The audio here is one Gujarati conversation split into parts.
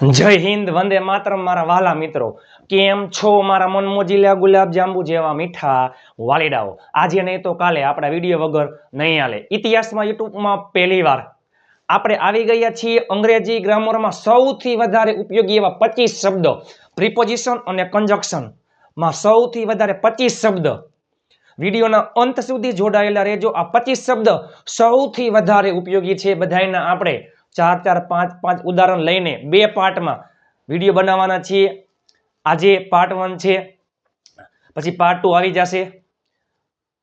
જય હિન્દ, વંદે માતરમ મારા વાલા મિત્રો, કેમ છો મારા મનમોજીલા ગુલાબ જાંબુ જેવા મીઠા વાલીડાઓ। આજે નહીં તો કાલે આપણા વિડીયો વગર નહીં હાલે। ઇતિહાસમાં યુટ્યુબમાં પહેલીવાર આપણે આવી ગયા છીએ અંગ્રેજી ગ્રામરમાં સૌથી વધારે ઉપયોગી એવા 25 શબ્દો, પ્રિપોઝિશન અને કંજક્શનમાં સૌથી વધારે 25 શબ્દ। વિડીયોના અંત સુધી જોડાયેલા રહેજો। આ 25 શબ્દ સૌથી વધારે ઉપયોગી છે। બધાયના આપણે 4 4 5 5 ઉદાહરણ લઈને બે પાર્ટમાં વિડીયો બનાવવાના છીએ। આજે પાર્ટ 1 છે, પછી પાર્ટ 2 આવી જશે।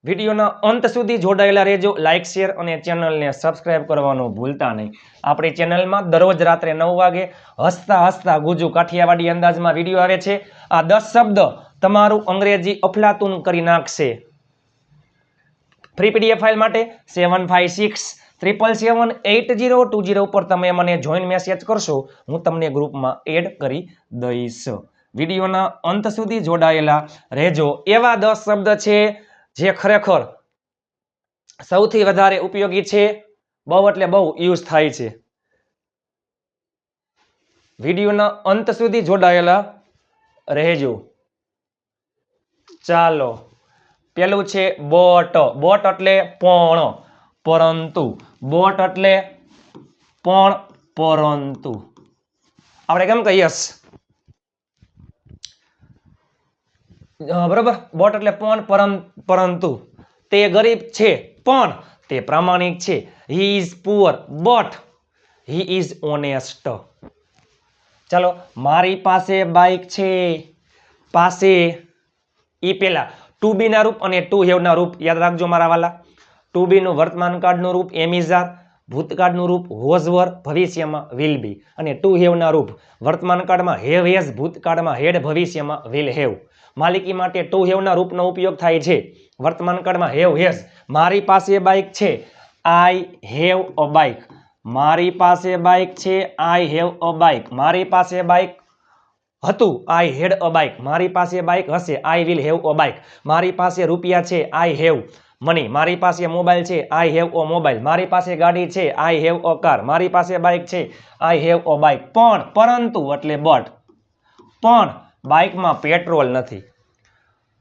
વિડીયોના અંત સુધી જોડાયેલા રહેજો। લાઈક, શેર અને ચેનલને સબસ્ક્રાઇબ કરવાનું ભૂલતા નહીં। આપણી ચેનલમાં દરરોજ રાત્રે 9 વાગે હસતા હસતા ગુજુ કાઠિયાવાડી અંદાજમાં વિડીયો આવે છે। આ 10 શબ્દ તમારું અંગ્રેજી અફલાતુન કરી નાખશે। ફ્રી પીડીએફ ફાઇલ માટે 7563778020 ઉપર તમે મને જોઈન મેસેજ કરશો, હું તમને ગ્રુપમાં એડ કરી દઈશ। વિડીયોના અંત સુધી જોડાયેલા રહેજો। એવા 10 શબ્દ છે જે ખરેખર સૌથી વધારે ઉપયોગી છે, બહુ એટલે બહુ યુઝ થાય છે। વિડીયોના અંત સુધી જોડાયેલા રહેજો। ચાલો, પેલું છે બોટ। બોટ એટલે પણ, પરંતુ। બોટ એટલે પણ, પરંતુ। આપણે કેમ કહીએ બરાબર? બોટ એટલે પણ, પરંતુ। તે ગરીબ છે પણ તે પ્રામાણિક છે। He is poor but he is honest. ચાલો, મારી પાસે બાઇક છે। પાસે ઈ પેલા ટુ બી ના રૂપ અને ટુ હેવ ના રૂપ યાદ રાખજો મારા વાલા। ટુ બી નું વર્તમાન કાળનું રૂપ એમ ઇઝ આર, ભૂતકાળનું રૂપ વોઝ વર, ભવિષ્યમાં વિલ બી। અને ટુ હેવ ના રૂપ વર્તમાન કાળમાં હેવ હેઝ, ભૂતકાળમાં હેડ, ભવિષ્યમાં વિલ હેવ। માલિકી માટે ટુ હેવ ના રૂપનો ઉપયોગ થાય છે। વર્તમાન કાળમાં હેવ હેઝ, મારી પાસે બાઇક છે, આઈ હેવ અ બાઇક। મારી પાસે બાઇક છે, આઈ હેવ અ બાઇક। મારી પાસે બાઇક હતું, આઈ હેડ અ બાઇક। મારી પાસે બાઇક હશે, આઈ વિલ હેવ અ બાઇક। મારી પાસે રૂપિયા છે, આઈ હેવ મની। મારી પાસે મોબાઈલ છે, આઈ હેવ અ મોબાઈલ। મારી પાસે ગાડી છે, આઈ હેવ અ કાર। મારી પાસે બાઇક છે, આઈ હેવ અ બાઇક। પણ, પરંતુ એટલે બટ, પણ બાઇકમાં પેટ્રોલ નથી।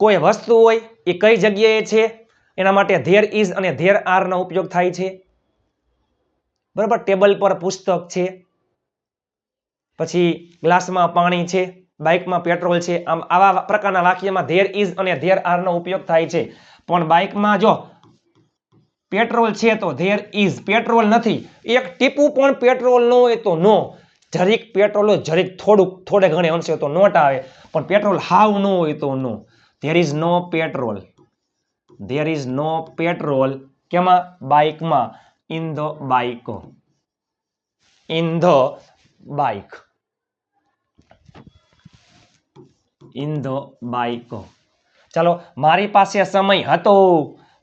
કોઈ વસ્તુ હોય એ કઈ જગ્યાએ છે એના માટે ધેર ઇઝ અને ધેર આર નો ઉપયોગ થાય છે, બરાબર? ટેબલ પર પુસ્તક છે, પછી ગ્લાસમાં પાણી છે, બાઇકમાં પેટ્રોલ છે। આમ આવા પ્રકારના વાક્યમાં ધેર ઇઝ અને ધેર આર નો ઉપયોગ થાય છે। પણ બાઇકમાં જો પેટ્રોલ છે તો ધેર ઇઝ, પેટ્રોલ નથી, એક ટીપું પણ પેટ્રોલ ન હોય તો નો। જરીક પેટ્રોલ હોય, જરીક થોડે ઘણે અંશે તો નોટ આવે, પણ પેટ્રોલ હાવ ન હોય તો no. There is no petrol, there is no petrol કેમાં? બાઇકમાં। In the bike, in the bike, in the bike. ચાલો, મારી પાસે સમય હતો।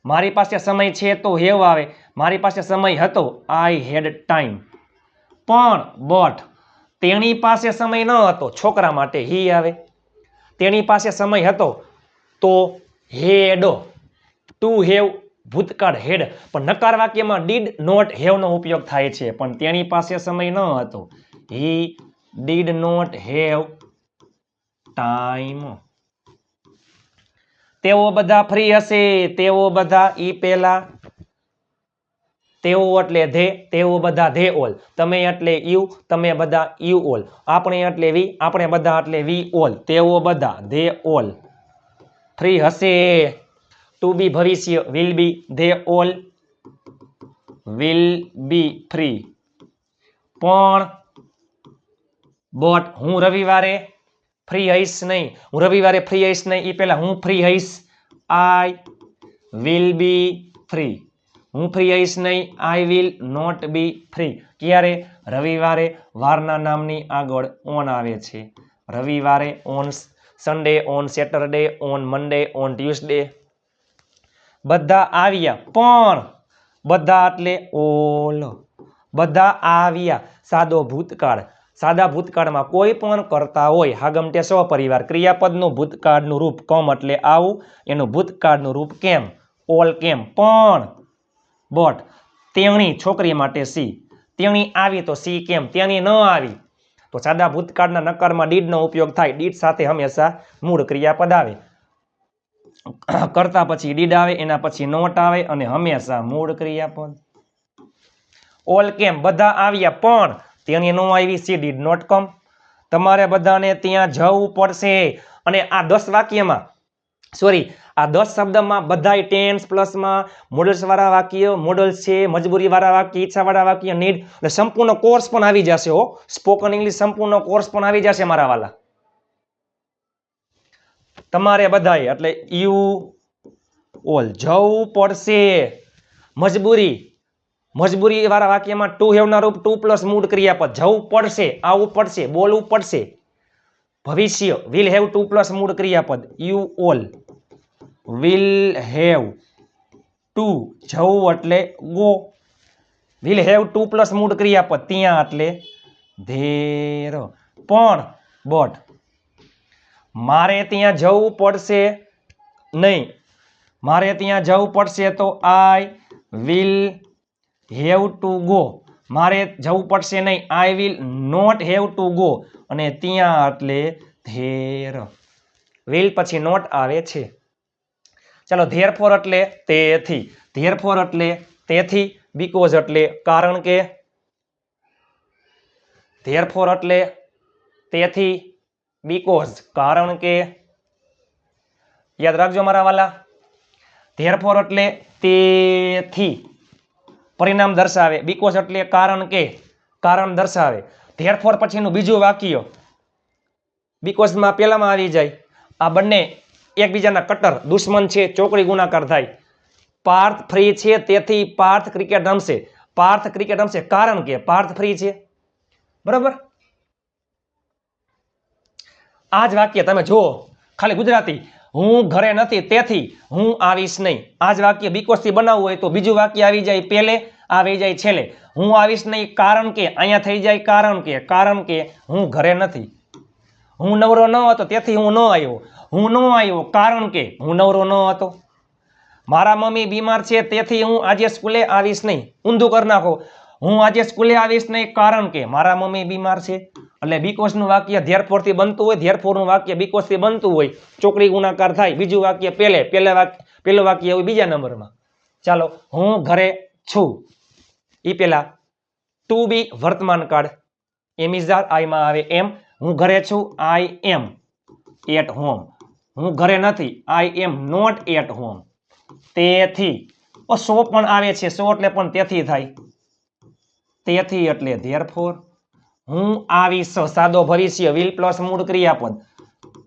મારી પાસે સમય છે તો હેવ આવે। મારી પાસે સમય હતો, આઈ હેડ ટાઈમ। પણ બટ તેણી પાસે સમય ન હતો, છોકરા માટે હી આવે। તેણી પાસે સમય હતો તો હેડ, ટુ હેવ ભૂતકાળ હેડ। પણ નકાર વાક્યમાં ડીડ નોટ હેવ નો ઉપયોગ થાય છે। પણ તેણી પાસે સમય ન હતો, he did not have time. તેઓ બધા ફ્રી હશે। તેઓ બધા ઈ પેલા, તેઓ એટલે ધે, તેઓ બધા ધે ઓલ। તમે એટલે યુ, તમે બધા યુ ઓલ। આપણે એટલે વી, આપણે બધા એટલે વી ઓલ। તેઓ બધા ધે ઓલ ફ્રી હશે। ટુ બી ભવિષ્ય will be, they all will be free. પણ બટ હું રવિવારે ફ્રી હઈશ નહીં, હું રવિવારે ફ્રી હઈશ નહીં એ પેલા હું ફ્રી હઈશ, આઈ વિલ બી ફ્રી। હું ફ્રી હઈશ નહીં, I will not be free. ક્યારે? રવિવારે વારના નામની આગળ ઓન આવે છે। રવિવારે, on Sunday, on Saturday, on Monday, on Tuesday. બધા આવ્યા, પણ બધા એટલે ઓલ, બધા આવ્યા। સાદો ભૂતકાળ, સાદા ભૂતકાળમાં કોઈ પણ કરતા હોય, હાગમટે સહપરિવાર, ક્રિયાપદનું ભૂતકાળનું રૂપ કમ એટલે આવું, એનું ભૂતકાળનું રૂપ કેમ, ઓલ કેમ। પણ બટ તેણી છોકરી માટે સી, તેણી આવી તો સી કેમ, તેણી ન આવી તો સાદા ભૂતકાળના નકારમાં ડીડનો ઉપયોગ થાય. ડીડ સાથે હંમેશા મૂળ ક્રિયાપદ આવે. કરતા પછી ડીડ આવે, એના પછી નોટ આવે અને હંમેશા મૂળ ક્રિયાપદ. ઓલ કેમ, બધા આવ્યા પણ તેની નો આવી, સી ડીડ નોટ કમ. તમારે બધાને ત્યાં જવું પડશે. અને આ 10 વાક્યમાં આ 10 શબ્દમાં બધાય ટેન્સ પ્લસમાં મોડલ્સ વાળા વાક્ય, મોડલ્સ છે, મજબૂરી વાળા વાક્ય, ઈચ્છા વાળા વાક્ય, નીડ એટલે સંપૂર્ણ કોર્સ પણ આવી જશે હો. સ્પોકન ઇંગ્લિશ સંપૂર્ણ કોર્સ પણ આવી જશે મારા વાલા. તમારે બધાય એટલે યુ ઓલ જવું પડશે. મજબૂરી વાળા વાક્યમાં ટુ હેવ ના રૂપ ટુ પ્લસ મૂળ ક્રિયાપદ. જવું પડશે, આવવું પડશે, બોલવું પડશે. ભવિષ્ય વિલ હેવ ટુ પ્લસ મૂળ ક્રિયાપદ. You all will have two, જવું એટલે go. Will have to plus મૂળ ક્રિયાપદ, ત્યાં એટલે ધેર. પણ બટ મારે ત્યાં જવું પડશે નહીં. મારે ત્યાં જવું પડશે તો I will have to go. મારે જવું પડશે નહીં, I will not have to go. અને ત્યાં એટલે ધેર. વિલ પછી નોટ આવે છે. ચાલો, ધેરફોર એટલે તેથી. ધેરફોર એટલે તેથી. બીકોઝ એટલે કારણ કે. ધેરફોર એટલે તેથી. બીકોઝ કારણ કે. યાદ રાખજો મારા વાલા. ધેરફોર એટલે તેથી, પરિણામ દર્શાવે. બીકોઝ એટલે કારણ કે, કારણ દર્શાવે. ધેરફોર પછીનું બીજું વાક્ય બીકોઝમાં પહેલામાં આવી જાય. આ બંને એકબીજાના કટર દુશ્મન છે, ચોકડી ગુણાકાર થાય. પાર્થ ફ્રી છે તેથી પાર્થ ક્રિકેટ રમશે. પાર્થ ક્રિકેટ રમશે કારણ કે પાર્થ ફ્રી છે. બરાબર. આ જ વાક્ય તમે જુઓ, ખાલી ગુજરાતી. હું ઘરે નથી તેથી હું આવીશ નહીં. આ જ વાક્ય બીકોઝ થી બનાવવું હોય તો બીજું વાક્ય આવી જાય પહેલે, આવી જાય છેલ્લે. હું આવીશ નહીં કારણ કે, અહીંયા થઈ જાય કારણ કે હું ઘરે નથી. હું નવરો ન હતો તેથી હું ન આવ્યો. હું ન આવ્યો કારણ કે હું નવરો ન હતો. મારા મમ્મી બીમાર છે તેથી હું આજે સ્કૂલે આવીશ નહીં. ઊંધું કરી નાખો. હું આજે સ્કૂલે આવીશ નહીં કારણ કે મારા મમ્મી બીમાર છે. એટલે બીકોઝ નું વાક્ય ધેરફોર થી બનતું હોય, ધેરફોર નું વાક્ય બીકોઝ થી બનતું હોય, ચોકડી ગુણાકાર થાય. બીજું વાક્ય પહેલું વાક્ય હોય બીજા નંબરમાં. ચાલો, હું ઘરે છું ઈ પેલા. ટુ બી વર્તમાન કાળ. એમ ઇઝ આર, આઈ માં આવે એમ. હું ઘરે છું, આઈ એમ એટ હોમ. હું ઘરે નથી, I am not at home. તેથી સો પણ આવે છે. સો એટલે પણ તેથી થાય. તેથી એટલે ધેરફોર. હું આવીશ, સાદો ભવિષ્ય, વિલ પ્લસ મૂળ ક્રિયાપદ.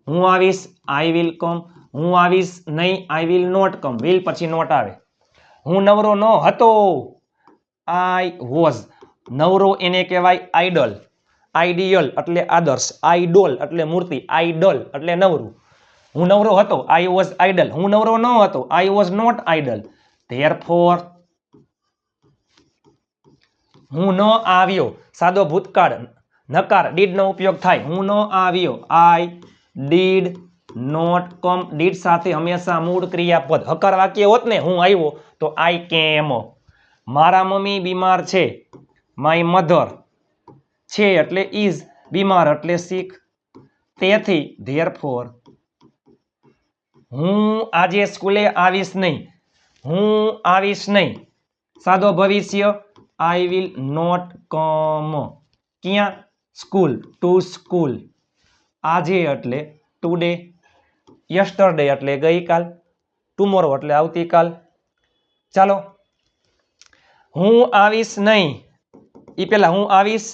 હું આવીશ, આઈ વિલ કમ. હું આવીશ નહીં, I will not come. Will પછી નોટ આવે. હું નવરો ન હતો, આઈ વોઝ. નવરો એને કહેવાય આઈડલ. આઈડિયલ એટલે આદર્શ. આઈડોલ એટલે મૂર્તિ. આઈડલ એટલે નવરું. હું નવરો હતો, આઈ વોઝ આઈડલ. હું નવરો ન હતો, I was not idle. Therefore હું ન આવ્યો, સાદો ભૂતકાળ, નકાર ડીડ નો ઉપયોગ થાય. હું ન આવ્યો, I did not come. Did સાથે હંમેશા મૂળ ક્રિયાપદ. હકાર વાક્ય હોત ને હું આવ્યો તો આઈ કેમ. મારા મમ્મી બીમાર છે, માય મધર. છે એટલે ઇઝ, બીમાર એટલે સિક. તેથી ધેરફોર હું આજે સ્કૂલે આવીશ નહીં. હું આવીશ નહીં, સાદો ભવિષ્ય, આઈ વિલ નોટ કમ. ક્યાં? સ્કૂલ. To school. આજે એટલે ટુડે. યસ્ટરડે એટલે ગઈકાલ. ટુમોરો એટલે આવતીકાલ. ચાલો, હું આવીશ નહીં ઈ પેલા હું આવીશ,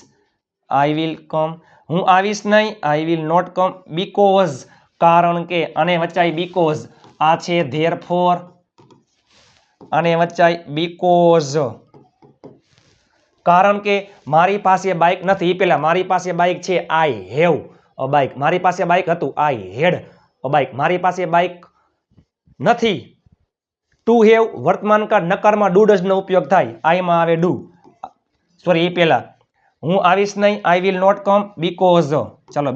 આઈ વિલ કમ. હું આવીશ નહીં, I will not come. Because કારણ કે. આને વચાય બીકોઝ. આ છે ધેરફોર. આને વચાય બીકોઝ. કારણ કે મારી પાસે બાઇક નથી ઈ પેલા મારી પાસે બાઇક છે, આઈ હેવ અ બાઇક. મારી પાસે બાઇક હતું, આઈ હેડ અ બાઇક. મારી પાસે બાઇક નથી. ટુ હેવ વર્તમાન કાળ, નકારમાં ડુ ડઝ નો ઉપયોગ થાય. આઈ માં આવે ડુ. સોરી ઈ પેલા. હું આવીશ નહીં, I will not come because. ચાલો,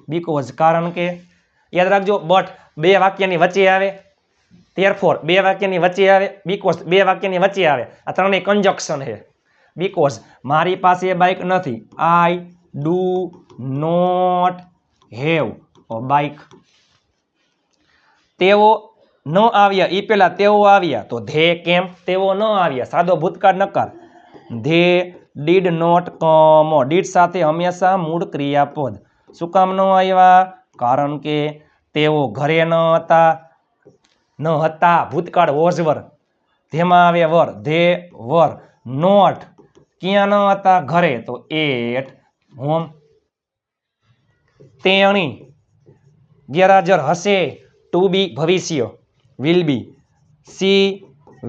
બીકોઝ કારણ કે. યાદ રાખજો, બટ બે વાક્યની વચ્ચે આવે. ધેરફોર બે વાક્યની વચ્ચે આવે. બીકોઝ બે વાક્યની વચ્ચે આવે. આ ત્રણેય કંજક્શન છે. બીકોઝ મારી પાસે બાઇક નથી, I do not have a bike. તેઓ ન આવ્યા એ પેલા તેઓ આવ્યા તો ધે કેમ, તેઓ ન આવ્યા સાદો ભૂતકાળ નકાર. They did not come, did સાથે હંમેશા મૂળ ક્રિયાપદ. શું કામ ન આવ્યા? કારણ કે તેઓ ઘરે ન હતા ભૂતકાળ વોઝ વર, ધેમાં આવે વર, ધે વર નોટ ક્યાં ન હતા? ઘરે, તો એટ હોમ. તેણી ગેરહાજર હશે, ટુ બી ભવિષ્ય, will be. She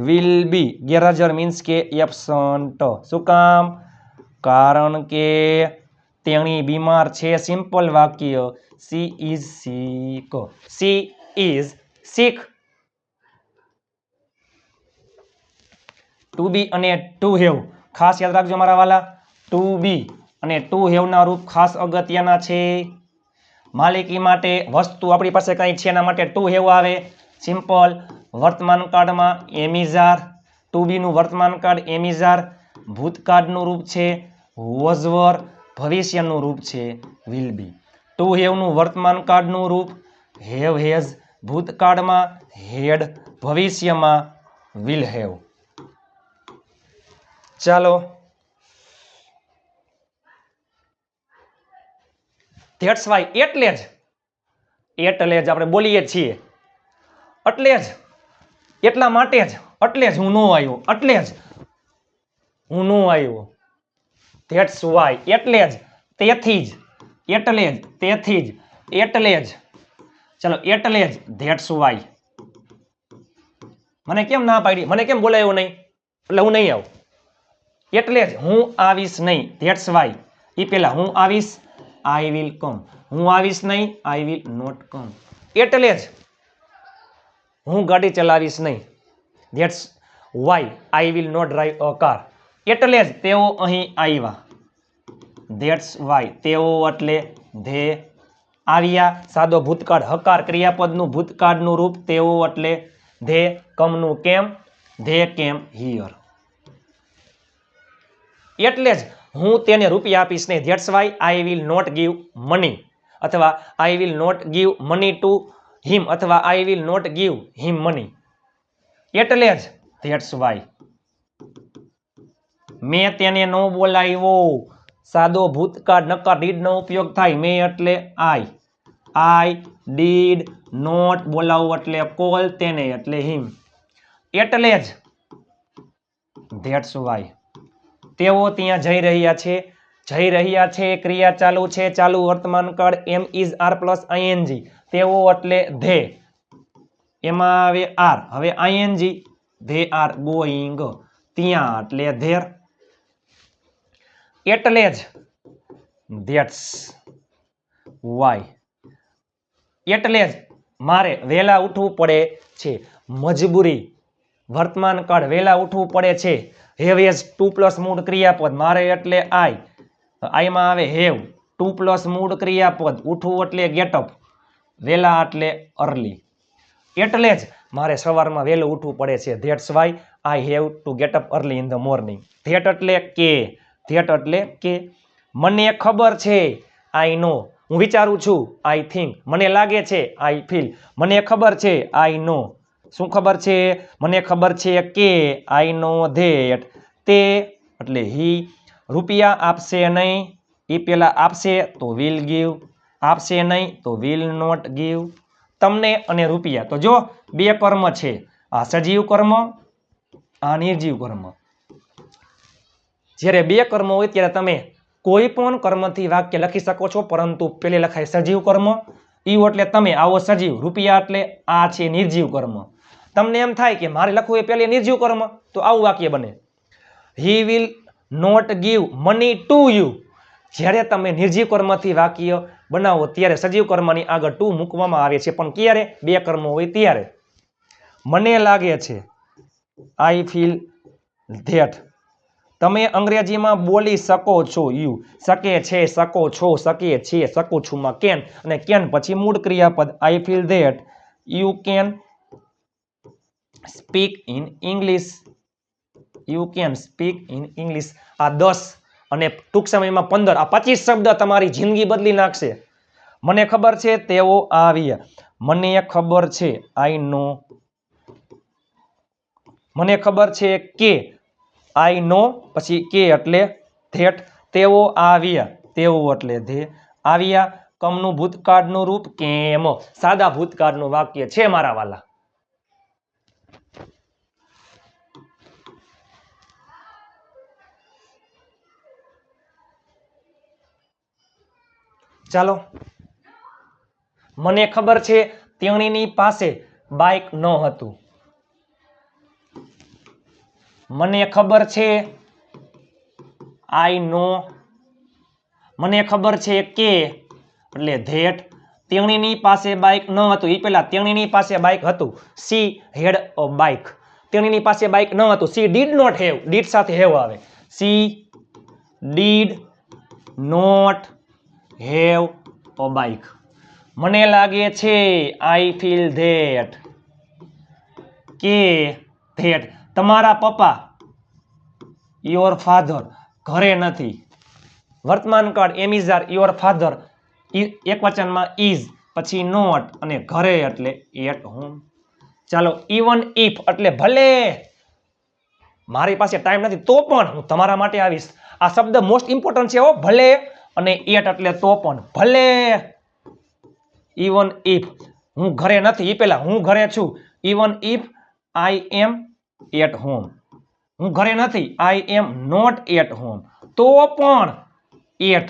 will be ગેરહાજર મીન્સ કે એબસન્ટ. શું કામ? કારણ કે તેણી બીમાર છે. સિમ્પલ વાક્ય, she is sick, she is sick. To be અને ટુ હેવ ખાસ યાદ રાખજો મારા વાલા. ટુ બી અને ટુ હેવ ના રૂપ ખાસ અગત્યના છે. માલિકી માટે વસ્તુ આપણી પાસે કઈ છે એના માટે ટુ હેવ આવે. સિમ્પલ. વર્તમાન કાળમાં એમિઝાર, ટુ બી નું વર્તમાન કાળ એમિઝાર, ભૂતકાળનું રૂપ છે વોઝ વર, ભવિષ્યનું રૂપ છે વિલ બી. ટુ હેવ નું વર્તમાન કાળનું રૂપ હેવ હેઝ, ભૂતકાળમાં હેડ, ભવિષ્યમાં વિલ હેવ. ચાલો, ધેટ્સ વાય એટલે જ આપણે બોલીએ છીએ. એટલે જ, એટલા માટે જ, એટલે જ હું નો આવ્યો, એટલે જ હું નો આવ્યો. ધેટ્સ વાય એટલે જ, તેથી જ, એટલે જ, તેથી જ, એટલે જ. ચલો, એટલે જ ધેટ્સ વાય. મને કેમ ના પાડી, મને કેમ બોલાયો નહીં, એટલે હું નહીં આવું. એટલે જ હું આવીશ નહીં, ધેટ્સ વાય. એ પેલા હું આવીશ, આઈ વિલ કમ. હું આવીશ નહીં, આઈ વિલ નોટ કમ. એટલે જ હું ગાડી ચલાવીશ નહીં, that's why I will not drive a car. એટલે જ તેઓ અહીં આવ્યા, ધેટ્સ વાય. તેઓ એટલે ધે આવ્યા, સાદો ભૂતકાળ હકાર ક્રિયાપદનું ભૂતકાળનું રૂપ તેઓ એટલે ધે. કમનું કેમ, ધે કેમ હિયર. એટલે જ હું તેને રૂપિયા આપીશ નહીં, that's why I will not give money, અથવા I will not give money to him, અથવા I will not give him money. એટલે જ ધેટ્સ વાય. મેં તેને ન બોલાવ્યો, સાદો ભૂતકાળ નકાર ડીડ નો ઉપયોગ થાય. મેં એટલે આઈ ડીડ નોટ બોલાવવું એટલે કોલ, તેને એટલે હિમ. એટલે જ ધેટ્સ વાય. તેઓ ત્યાં જઈ રહ્યા છે, જઈ રહ્યા છે ક્રિયા ચાલુ છે, ચાલુ વર્તમાન કાળ am is R plus ING. તેઓ એટલે ધે, એમાં આવે આર, હવે આઈએનજી, ધે આર ગોઈંગ. ત્યાં એટલે ધેર. એટલે જ ધેટ્સ વાય. એટલે જ મારે વહેલા ઉઠવું પડે છે, મજબૂરી, વર્તમાન કાળ વહેલા ઉઠવું પડે છે. હેવ હેઝ ટુ પ્લસ મૂળ ક્રિયાપદ, મારે એટલે આઈ, આઈમાં આવે હેવ, ટુ પ્લસ મૂળ ક્રિયાપદ, ઉઠવું એટલે ગેટઅપ, વહેલા એટલે અર્લી. એટલે જ મારે સવારમાં વહેલું ઉઠવું પડે છે, that's why I have to get up early in the morning. That એટલે કે, ધેટ એટલે કે. મને ખબર છે, આઈ નો. હું વિચારું છું, આઈ થિંક. મને લાગે છે, આઈ ફીલ. મને ખબર છે, આઈ નો. શું ખબર છે? મને ખબર છે કે, આઈ નો ધેટ. તે એટલે હી. રૂપિયા આપશે નહીં, એ પેલા આપશે તો વિલ ગીવ, આપશે નહીં તો વિલ નોટ ગીવ. તમને અને રૂપિયા, તો જો બે કર્મ છે, આ સજીવ કર્મ, આ નિર્જીવ કર્મ. જ્યારે બે કર્મ હોય ત્યારે તમે કોઈ પણ કર્મથી વાક્ય લખી શકો છો, પરંતુ પેલે લખાય સજીવ કર્મ, ઈ એટલે તમે આવો સજીવ, રૂપિયા એટલે આ છે નિર્જીવ કર્મ. તમને એમ થાય કે મારે લખવું એ પેલે નિર્જીવ કર્મ, તો આવું વાક્ય બને, he will not give money to you. જ્યારે તમે નિર્જીવ કર્મથી વાક્ય બનાવો ત્યારે સજીવ કર્મની આગળ ટુ મૂકવામાં આવે છે, પણ ક્યારે? બે કર્મ હોય ત્યારે. મને લાગે છે, આઈ ફીલ ધેટ. તમે અંગ્રેજીમાં બોલી શકો છો, યુ. શકે છે, શકો છો, શકે છે, શકું છું માં કેન, અને કેન પછી મૂળ ક્રિયાપદ. આઈ feel that you can speak in English. You can speak in English. આ 10 અને ટૂંક સમયમાં 15 આ 25 શબ્દ તમારી જિંદગી બદલી નાખશે. મને ખબર છે તેઓ આવ્યા. મને ખબર છે આઈ નો. મને ખબર છે કે આઈ નો પછી કે એટલે ધેટ. તેઓ આવ્યા. તેઓ એટલે ધે આવ્યા. કમનું ભૂતકાળનું રૂપ કેમ. સાદા ભૂતકાળનું વાક્ય છે મારા વાલા. ચાલો, મને ખબર છે તેણીની પાસે બાઇક ન હતું. મને ખબર છે આઈ નો. મને ખબર છે કે એટલે ધેટ તેણીની પાસે બાઇક ન હતું. એ પહેલા તેણીની પાસે બાઇક હતું. She had a bike. તેણીની પાસે બાઇક ન હતું. She did not have. Did સાથે હેવ આવે. She did not have a bike. મને લાગે છે આઈ ફીલ ધેટ કે ધેટ તમારા પપ્પા યોર ફાધર ઘરે નથી. વર્તમાન કાળ am is are your father એક વચનમાં ઇઝ પછી નોટ અને ઘરે એટલે એટ હોમ. ચાલો, ઇવન ઇફ એટલે ભલે મારી પાસે ટાઈમ નથી તો પણ હું તમારા માટે આવીશ. આ શબ્દ મોસ્ટ ઇમ્પોર્ટન્ટ છે હો. ભલે અને એટ એટલે તો પણ. ભલે ઇવન ઇફ હું ઘરે નથી એ પહેલા હું ઘરે છું. Even if I am at home. હું ઘરે નથી. I am not at home. તો પણ એટ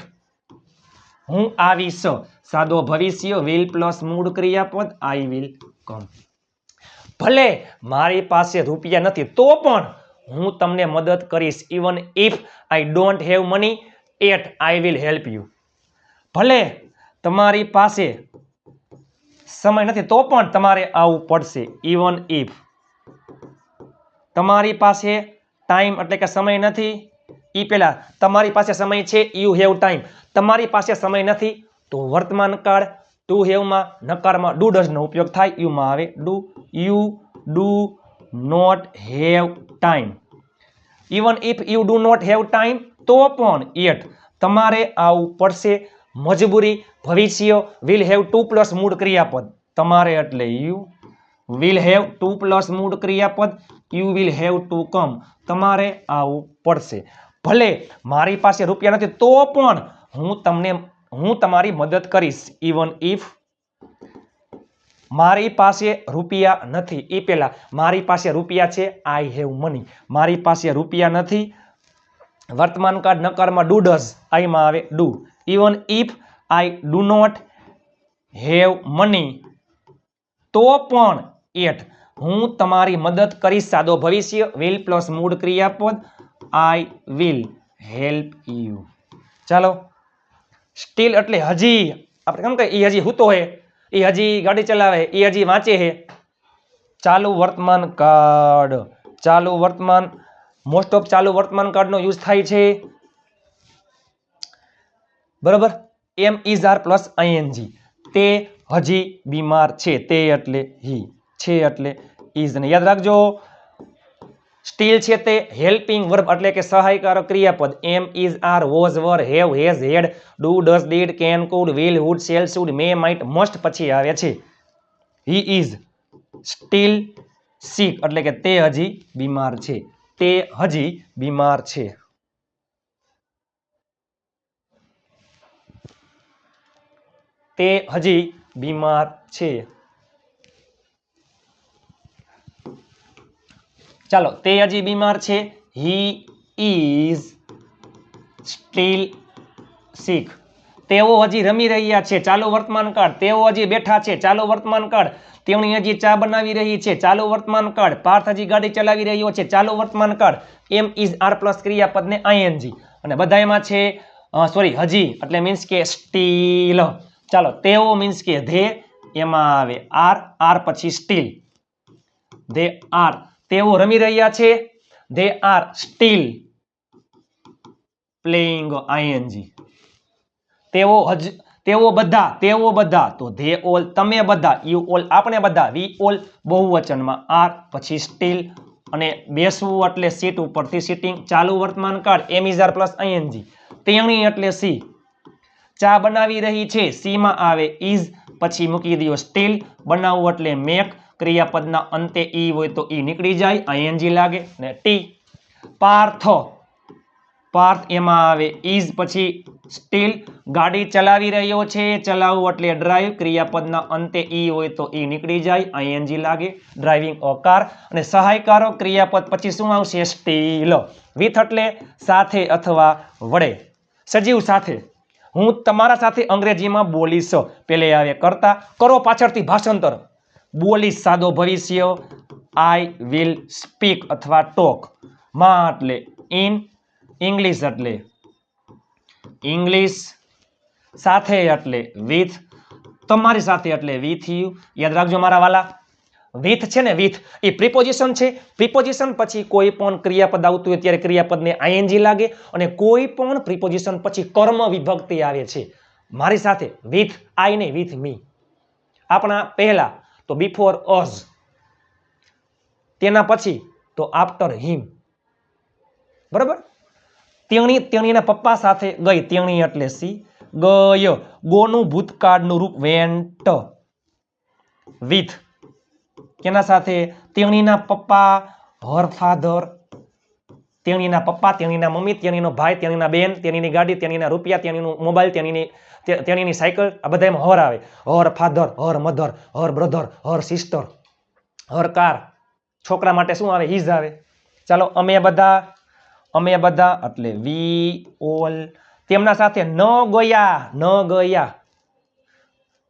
હું આવીશ. સાદો ભવિષ્ય વિલ પ્લસ મૂળ ક્રિયાપદ આઈ વિલ કમ. ભલે મારી પાસે રૂપિયા નથી તો પણ હું તમને મદદ કરીશ. Even if I don't have money at I will help you. ભલે તમારી પાસે સમય નથી તો પણ તમારે આવવું પડશે. ઇવન ઇફ તમારી પાસે ટાઈમ એટલે કે સમય નથી. એ પહેલા તમારી પાસે સમય છે. You have time. તમારી પાસે સમય નથી તો વર્તમાન કાળ ટુ હેવમાં નકારમાં ડુ ડઝનો ઉપયોગ થાય. યુમાં આવે do. You do not have time. Even if you do not have time તો પણ એટ તમારે આવવું પડશે. મજબૂરી ભવિષ્ય વિલ હેવ ટુ પ્લસ મૂળ ક્રિયાપદ. તમારે એટલે you will have to plus મૂળ ક્રિયાપદ. You will have to come. તમારે આવવું પડશે. ભલે મારી પાસે રૂપિયા નથી તો પણ હું તમારી મદદ કરીશ. ઇવન ઇફ મારી પાસે રૂપિયા નથી એ પહેલા મારી પાસે રૂપિયા છે. I have money. મારી પાસે રૂપિયા નથી. વર્તમાન કાળ નકારમાં ડુ ડઝ આઈમાં આવે do. Even if I do not have money તો પણ એટ હું તમારી મદદ કરીશ. સાદો ભવિષ્ય વિલ પ્લસ મૂળ ક્રિયાપદ આઈ વિલ હેલ્પ યુ. ચાલો, સ્ટીલ એટલે હજી. આપણે કેમ કે એ હજી સૂતો હે, એ હજી ગાડી ચલાવે, એ હજી વાંચે છે. ચાલુ વર્તમાન કાળ. ચાલુ વર્તમાન મોસ્ટ ઓફ ચાલુ વર્તમાન કાળનો યુઝ થાય છે. બરોબર. એમ ઇઝ આર પ્લસ આઈએનજી. તે હજી બીમાર છે. તે એટલે હી. છે એટલે ઇઝ. ને યાદ રાખજો સ્ટીલ છે તે હેલ્પિંગ વર્બ એટલે કે સહાયકારક ક્રિયાપદ. Am is are was were have has had do does did can could will would shall should may might must પછી આવે છે. હી ઇઝ સ્ટીલ સિક એટલે કે તે હજી બીમાર છે. તે હજી બીમાર છે. તે હજી બીમાર છે. ચાલો, તે હજી બીમાર છે. હી ઇઝ સ્ટીલ સિક. તેઓ હજી રમી રહ્યા છે. ચાલુ વર્તમાન કાળ. તેઓ હજી બેઠા છે. ચાલુ વર્તમાન કાળ. તેણી હજી ચા બનાવી રહી છે. ચાલુ વર્તમાન કાળ. પાર્થ હજી ગાડી ચલાવી રહ્યો છે. ચાલુ વર્તમાન કાળ. એમ ઇઝ આર પ્લસ ક્રિયાપદ ને આઈએનજી અને બધામાં છે સોરી હજી એટલે મીન્સ કે સ્ટીલ. ચાલો, તેઓ મીન્સ કે ધે એમાં આવે આર. આર પછી સ્ટીલ. They are. તેઓ રમી રહ્યા છે. They are still playing ING. તેઓ બધા તો ધે ઓલ તમે બધા, યુ ઓલ આપણે બધા, વી ઓલ બહુવચનમાં, આર પછી સ્ટીલ અને બેસવું એટલે સીટ ઉપરથી સિટિંગ. ચાલુ વર્તમાન કાળ am is R plus ING. તેણી એટલે સી. ચા બનાવી રહી છે, સી માં આવે ઇઝ, પછી મૂકી દો સ્ટીલ. બનાવવું એટલે મેક. ક્રિયાપદના અંતે ઈ હોય તો ઈ નીકળી જાય, આઈએનજી લાગે. ને ટી. પાર્થ, પાર્થ એમાં આવે ઇઝ પછી સ્ટીલ. ગાડી ચલાવી રહ્યો છે, ચલાવવું એટલે ડ્રાઈવ. ક્રિયાપદના અંતે ઈ હોય તો ઈ નીકળી જાય, આઈએનજી લાગે. Driving a car. અને સહાયકારો ક્રિયાપદ પછી શું આવશે? સ્ટીલ. વિથ એટલે સાથે અથવા વડે. સજીવ સાથે. હું તમારા સાથે અંગ્રેજીમાં બોલીશ. પેલે આવે કરતા, કરો પાછળથી ભાષાંતર. બોલીશ સાદો ભવિષ્ય, આઈ વિલ સ્પીક અથવા ટોક. માં એટલે ઇન. ઇંગ્લિશ એટલે ઇંગ્લિશ. સાથે એટલે વિથ. તમારી સાથે એટલે વિથ યુ. યાદ રાખજો મારા વાલા, વિથ છે ને, વિથ એ પ્રિપોઝિશન છે. પ્રિપોઝિશન પછી કોઈ પણ ક્રિયાપદ આવતું હોય ત્યારે ક્રિયાપદને આઈએનજી લાગે, અને કોઈ પણ પ્રિપોઝિશન પછી કર્મ વિભક્તિ આવે છે. મારી સાથે વિથ આઈ નહીં, વિથ મી. આપણા પહેલા તો બિફોર અસ, તેના પછી તો આફ્ટર હિમ. બરાબર. તેણી તેણીના પપ્પા સાથે ગઈ. તેણી એટલે સી. ગયો. ગોનું ભૂતકાળનું રૂપ વેન્ટ. વિથ કેના સાથે? તેણીના પપ્પા, હર ફાધર. તેણીના પપ્પા, તેણીના મમ્મી, તેણીનો ભાઈ, તેણીના બેન, તેણીની ગાડી, તેણીના રૂપિયા, તેણીનું મોબાઈલ, તેણીની સાયકલ. આ બધા એમાં હર આવે. Her father, her mother, her brother, her sister, her car. છોકરા માટે શું આવે? હિઝ આવે. ચાલો, અમે બધા એટલે વી ઓલ. તેમના સાથે ન ગયા, ન ગયા.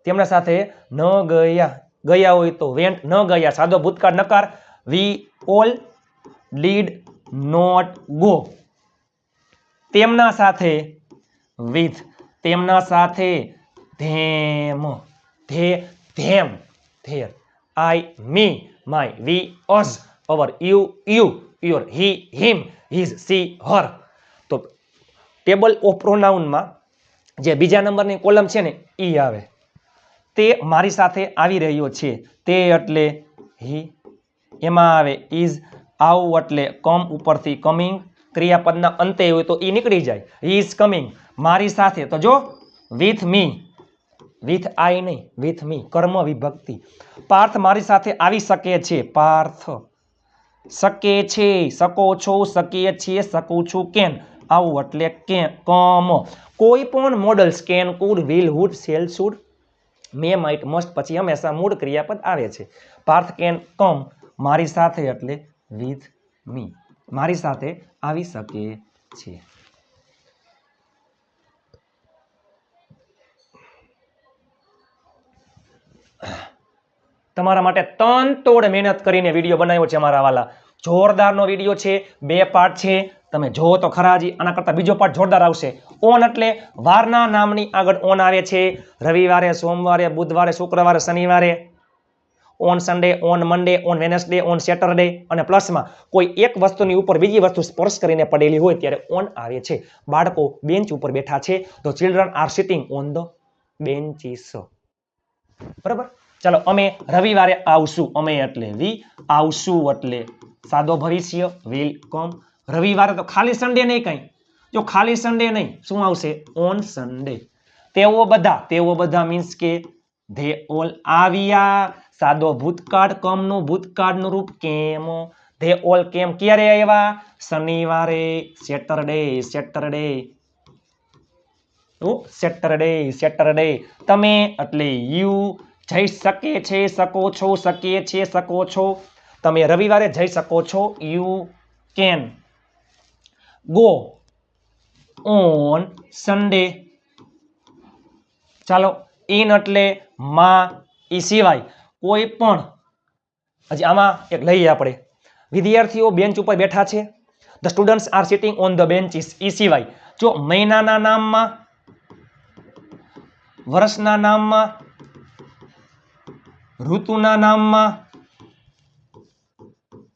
તેમના સાથે ન ગયા. ગયા હોય તો વેન્ટ. ન ગયા સાદો ભૂતકાળ નકાર. We all did not go. તેમના સાથે વિથ. તેમના સાથે them. Them their. I me my. We us our. You your. He him his. She her. તો ટેબલ ઓફ પ્રોનાઉનમાં જે બીજા નંબરની કોલમ છે ને ઈ આવે. તે મારી સાથે આવી રહ્યો છે. તે એટલે હી. એમાં આવે ઇઝ. આવું એટલે કમ ઉપરથી કમિંગ. ક્રિયાપદના અંતે હોય તો ઈ નીકળી જાય. He is coming. મારી સાથે તો જો વિથ મી. વિથ આઈ નહીં, વિથ મી. કર્મ વિભક્તિ. પાર્થ મારી સાથે આવી શકે છે. પાર્થ. શકે છે, શકો છો, શકીએ છીએ, શકું છું. કેન આવું એટલે કમ. કોઈ પણ modals can, could, will, would, shall, should, may, might, must પછી હંમેશા મૂળ ક્રિયાપદ આવે છે. Parth can come. મારી સાથે એટલે વિથ મી. મારી સાથે આવી શકે છે. તમારા માટે તનતોડ મહેનત કરીને વિડીયો બનાવ્યો છે મારા વાલા. જોરદારનો વિડીયો છે. 2 પાર્ટ છે. તમે જો તો ખરા જ. આના કરતા બીજો પાર્ટ જોરદાર આવશે. ઓન એટલે વારના નામની આગળ ઓન આવે છે. રવિવારે, સોમવારે, બુધવારે, શુક્રવારે, શનિવારે. On Sunday, on Monday, on Wednesday, on Saturday. અને પ્લસમાં કોઈ એક વસ્તુની ઉપર બીજી વસ્તુ સ્પર્શ કરીને પડેલી હોય ત્યારે ઓન આવે છે. બાળકો બેન્ચ ઉપર બેઠા છે તો children are sitting on the benches. બરાબર. ચાલો, અમે રવિવારે આવશું. અમે એટલે વી. આવશું એટલે સાદો ભવિષ્ય, વિલ કમ. રવિવારે તો ખાલી સન્ડે નહીં કઈ. જો ખાલી સન્ડે નહીં, શું આવશે? On Sunday. તેઓ બધા મીન્સ કે ધે ઓલ આવ્યા. સાદો ભૂતકાળ, કમનું ભૂતકાળનું રૂપ કેમ. ધે ઓલ કેમ ક્યારે આવ્યા? શનિવારે. સેટરડે. તમે એટલે યુ. જઈ શકે છે, શકો છો, શકીએ છીએ, શકો છો. તમે રવિવારે જઈ શકો છો. You can go on Sunday. ચાલો, ઇન એટલે માં. ઈ સિવાય કોઈ પણ હજી આમાં એક લઈએ આપણે. વિદ્યાર્થીઓ બેન્ચ ઉપર બેઠા છે. The students are sitting on the benches. ઈ સિવાય જો મહિનાના નામમાં, વર્ષના નામમાં, ઋતુના નામમાં,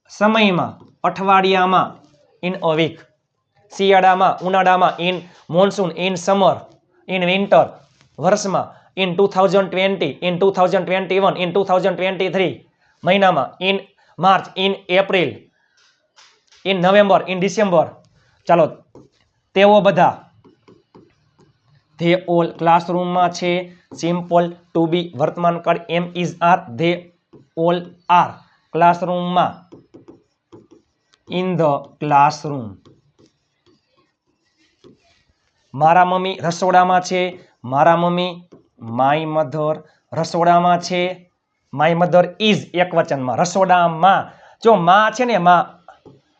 સમયમાં, અઠવાડિયામાં, ઇન અ વીક, શિયાળામાં, ઉનાળામાં, in monsoon, in summer, in winter, વર્ષમાં, ઇન 2020, ઇન 2021, ઇન 2023, મહિનામાં, in March, in April, in November, in December. ચાલો તેઓ બધા, ધે ઓલ ક્લાસરૂમમાં છે. સિમ્પલ ટુ બી વર્તમાન કાળ am is are, they all are ક્લાસરૂમમાં, ઇન ધ ક્લાસરૂમ. મારા મમ્મી રસોડામાં છે. મારા મમ્મી, માય મધર રસોડામાં છે. માય મધર ઇઝ એક વચનમાં રસોડામાં. જો માં છે ને માં,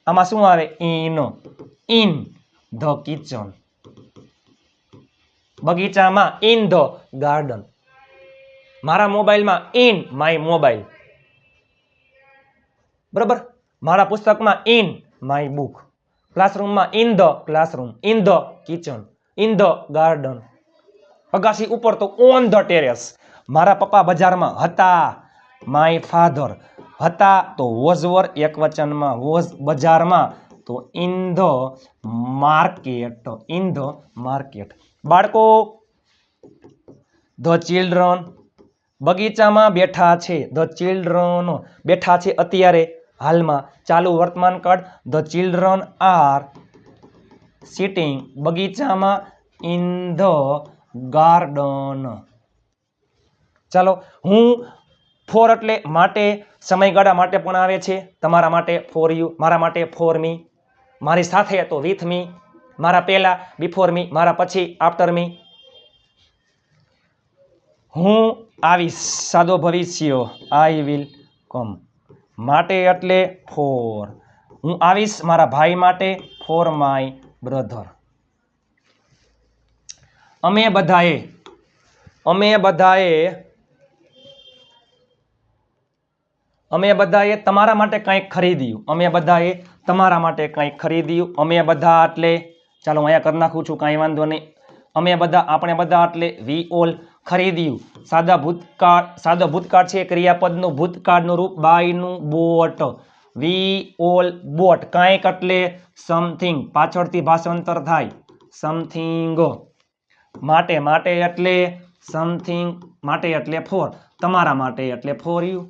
આમાં શું આવે? In the kitchen. બગીચામાં, ઇન ધ ગાર્ડન. મારા મોબાઈલમાં, ઇન માય મોબાઈલ. બરાબર. મારા પુસ્તકમાં, ઇન માય બુક. ક્લાસરૂમમાં, in the classroom, in the kitchen, in the garden. અગાસી ઉપર તો ઓન ધ ટેરેસ. મારા પપ્પા બજારમાં હતા. માય ફાધર હતા તો વોઝ વર એક વચનમાં, વોઝ બજારમાં તો in the market, in the market. બાળકો, ધ ચિલ્ડ્રન બગીચામાં બેઠા છે. ધ ચિલ્ડ્રન બેઠા છે અત્યારે, હાલમાં. ચાલુ વર્તમાન કાળ, ધ ચિલ્ડ્રન આર સિટિંગ બગીચામાં, ઇન ધ ગાર્ડન. ચાલો, હું ફોર એટલે માટે, સમયગાળા માટે પણ આવે છે. તમારા માટે ફોર યુ, મારા માટે ફોર મી, મારી સાથે તો વિથ મી, મારા પહેલા બિફોર મી, મારા પછી આફ્ટર મી. હું આવીશ, સાદો ભવિષ્ય, આઈ વિલ કમ. માટે એટલે ફોર. હું આવીશ મારા ભાઈ માટે, ફોર માય બ્રધર. અમે બધાએ, અમે બધાએ, અમે બધાએ તમારા માટે કંઈક ખરીદ્યું. અમે બધાએ તમારા માટે કંઈક ખરીદ્યું. અમે બધા એટલે, ચાલો હું અહીંયા કરી નાખું છું, કાંઈ વાંધો નહીં. અમે બધા, આપણે બધા એટલે વી ઓલ ખરીદ્યું. સાદા ભૂતકાળ, સાદો ભૂતકાળ છે ક્રિયાપદનું, ભૂતકાળનું રૂપ બાયનું બોટ. We all boat. કાંઈક એટલે સમથિંગ, પાછળથી ભાષાંતર થાય સમથિંગ. માટે, માટે એટલે સમથિંગ, માટે એટલે ફોર, તમારા માટે એટલે ફોર યુ.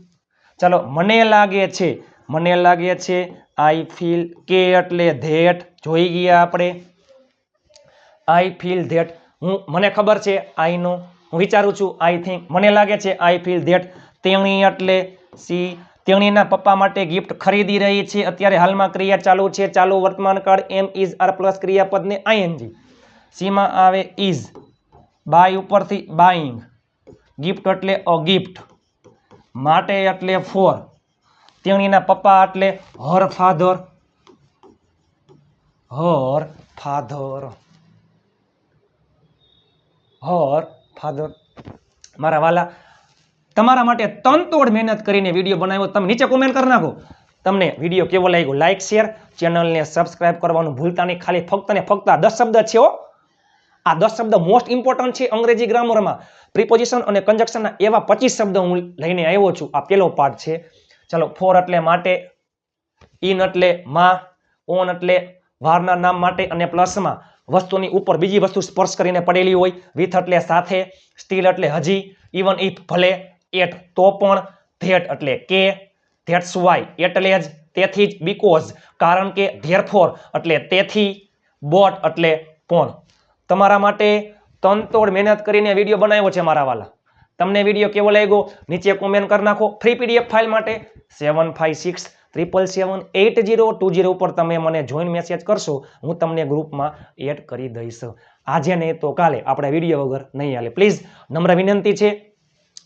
ચાલો, મને લાગે છે, મને લાગે છે, આઈ ફીલ. કે એટલે ધેટ, જોઈ ગયા આપણે. આઈ ફીલ ધેટ, હું, મને ખબર છે, આઈ નો. હું વિચારું છું, આઈ થિંક. મને લાગે છે, આઈ ફીલ ધેટ. તેણી એટલે સી, તેણીના પપ્પા માટે ગિફ્ટ ખરીદી રહી છે અત્યારે, હાલમાં ક્રિયા ચાલુ છે. ચાલુ વર્તમાન કાળ am is R plus ક્રિયાપદને ING. સીમાં આવે ઇઝ. બાય ઉપરથી બાઇંગ. ગિફ્ટ એટલે અ ગિફ્ટ. માટે એટલે ફોર. તેણીના પપ્પા એટલે હર ફાધર, હર ફાધર, હર ફાધર. મારા વાલા, તમારા માટે તનતોડ મહેનત કરીને વિડીયો બનાવ્યો. તમે નીચે કોમેન્ટ કરી નાખો તમને વિડીયો કેવો લાગ્યો. લાઈક, શેર, ચેનલને સબસ્ક્રાઇબ કરવાનું ભૂલતા નહીં. ખાલી ફક્ત ને ફક્ત આ 10 શબ્દ છે હો. આ 10 શબ્દ મોસ્ટ ઇમ્પોર્ટન્ટ છે અંગ્રેજી ગ્રામરમાં. પ્રિપોઝિશન અને કન્જક્શનના એવા 25 શબ્દ હું લઈને આવ્યો છું. આ પહેલો પાર્ટ છે. ચાલો, ફોર એટલે માટે, ઇન એટલે માં, ઓન એટલે વારના નામ માટે અને પ્લસમાં વસ્તુની ઉપર બીજી વસ્તુ સ્પર્શ કરીને પડેલી હોય. વિથ એટલે સાથે, સ્ટીલ એટલે હજી, ઇવન ઇફ ભલે, એટ તો પણ, ધેટ એટલે કે, ધેટ્સ વાય એટલે જ, તેથી જ, બીકોઝ કારણ કે, ધેરફોર એટલે તેથી, બોટ એટલે પણ. તમારા માટે તનતોડ મહેનત કરીને વિડીયો બનાવ્યો છે મારા વાલા. તમને વિડીયો કેવો લાગ્યો નીચે કોમેન્ટ કરી નાખો. ફ્રી પીડીએફ ફાઇલ માટે 7567778020 ઉપર તમે મને જોઈન મેસેજ કરશો, હું તમને ગ્રુપમાં એડ કરી દઈશ. આજે નહીં તો કાલે આપણે વિડીયો વગર નહીં હાલે. પ્લીઝ નમ્ર વિનંતી છે,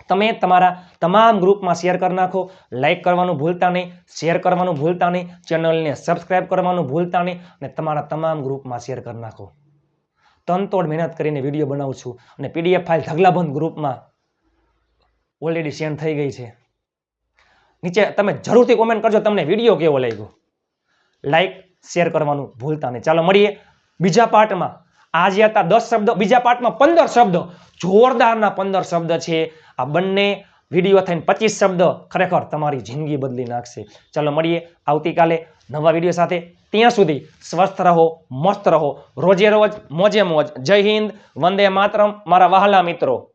તમે તમારા તમામ ગ્રુપમાં શેર કરી નાખો. લાઈક કરવાનું ભૂલતા નહીં, શેર કરવાનું ભૂલતા નહીં, ચેનલને સબસ્ક્રાઇબ કરવાનું ભૂલતા નહીં અને તમારા તમામ ગ્રુપમાં શેર કરી નાખો. તનતોડ મહેનત કરીને વિડીયો બનાવું છું અને પીડીએફ ફાઇલ ઢગલાબંધ ગ્રુપમાં ઓલરેડી સેન્ડ થઈ ગઈ છે. નીચે તમે જરૂરથી કોમેન્ટ કરજો તમને વિડીયો કેવો લાગ્યો. લાઈક, શેર કરવાનું ભૂલતા નહીં. ચાલો મળીએ બીજા પાર્ટમાં. આજે હતા 10 શબ્દ, બીજા પાર્ટમાં 15 શબ્દ, જોરદારના 15 શબ્દ છે. આ બંને વિડીયો થઈને 25 શબ્દ ખરેખર તમારી જિંદગી બદલી નાખશે. ચાલો મળીએ આવતીકાલે નવા વિડીયો સાથે. ત્યાં સુધી સ્વસ્થ રહો, મસ્ત રહો, રોજે રોજ મોજે મોજ. જય હિન્દ, વંદે માતરમ મારા વહાલા મિત્રો.